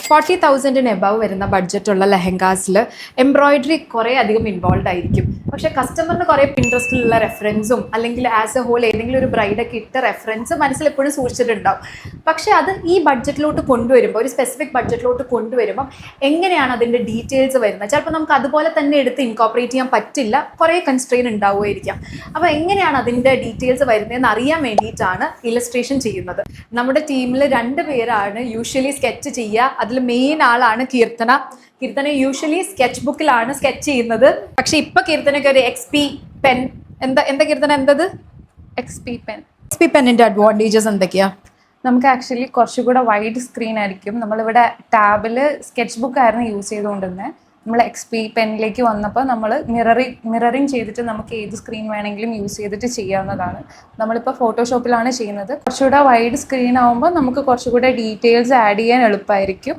40,000 above വരുന്ന ബഡ്ജറ്റുള്ള ലെഹങ്കാസിൽ embroidery കുറേ അധികം ഇൻവോൾവ് ആയിരിക്കും. പക്ഷേ കസ്റ്റമറിന് കുറേ പിൻട്രസ്റ്റിലുള്ള റെഫറൻസും അല്ലെങ്കിൽ ആസ് എ ഹോൾ ഏതെങ്കിലും ഒരു ബ്രൈഡൊക്കെ ഇട്ട റെഫറൻസ് മനസ്സിൽ എപ്പോഴും സൂക്ഷിച്ചിട്ടുണ്ടാവും. പക്ഷേ അത് ഈ ബഡ്ജറ്റിലോട്ട് കൊണ്ടുവരുമ്പോൾ, ഒരു സ്പെസിഫിക് ബഡ്ജറ്റിലോട്ട് കൊണ്ടുവരുമ്പോൾ എങ്ങനെയാണ് അതിൻ്റെ ഡീറ്റെയിൽസ് വരുന്നത്? ചിലപ്പോൾ നമുക്ക് അതുപോലെ തന്നെ എടുത്ത് ഇൻകോപ്പറേറ്റ് ചെയ്യാൻ പറ്റില്ല, കുറേ കൺസ്ട്രെയിൻ ഉണ്ടാവുമായിരിക്കാം. അപ്പോൾ എങ്ങനെയാണ് അതിൻ്റെ ഡീറ്റെയിൽസ് വരുന്നതെന്ന് അറിയാൻ വേണ്ടിയിട്ടാണ് ഇലസ്ട്രേഷൻ ചെയ്യുന്നത്. നമ്മുടെ ടീമിൽ 2 പേരാണ് യൂഷ്വലി സ്കെച്ച് ചെയ്യുക. അതിൽ മെയിൻ ആളാണ് കീർത്തന. കീർത്തന യൂഷ്വലി സ്കെച്ച് ബുക്കിലാണ് സ്കെച്ച് ചെയ്യുന്നത്. പക്ഷെ ഇപ്പൊ കീർത്തനയ്ക്ക് ഒരു XP പെൻ. എന്താ കീർത്തന എന്തത്? XP pen. XP പെന്നിന്റെ അഡ്വാൻറ്റേജസ് എന്തൊക്കെയാ? നമുക്ക് ആക്ച്വലി കുറച്ചുകൂടെ വൈഡ് സ്ക്രീൻ ആയിരിക്കും. നമ്മളിവിടെ ടാബിൽ സ്കെച്ച് ബുക്ക് ആയിരുന്നു യൂസ് ചെയ്തുകൊണ്ടിരുന്നത്. നമ്മൾ XP പെന്നിലേക്ക് വന്നപ്പോൾ നമ്മൾ മിററിങ് ചെയ്തിട്ട് നമുക്ക് ഏത് സ്ക്രീൻ വേണമെങ്കിലും യൂസ് ചെയ്തിട്ട് ചെയ്യാവുന്നതാണ്. നമ്മളിപ്പോൾ ഫോട്ടോഷോപ്പിലാണ് ചെയ്യുന്നത്. കുറച്ചുകൂടെ വൈഡ് സ്ക്രീൻ ആകുമ്പോൾ നമുക്ക് കുറച്ചുകൂടെ ഡീറ്റെയിൽസ് ആഡ് ചെയ്യാൻ എളുപ്പമായിരിക്കും.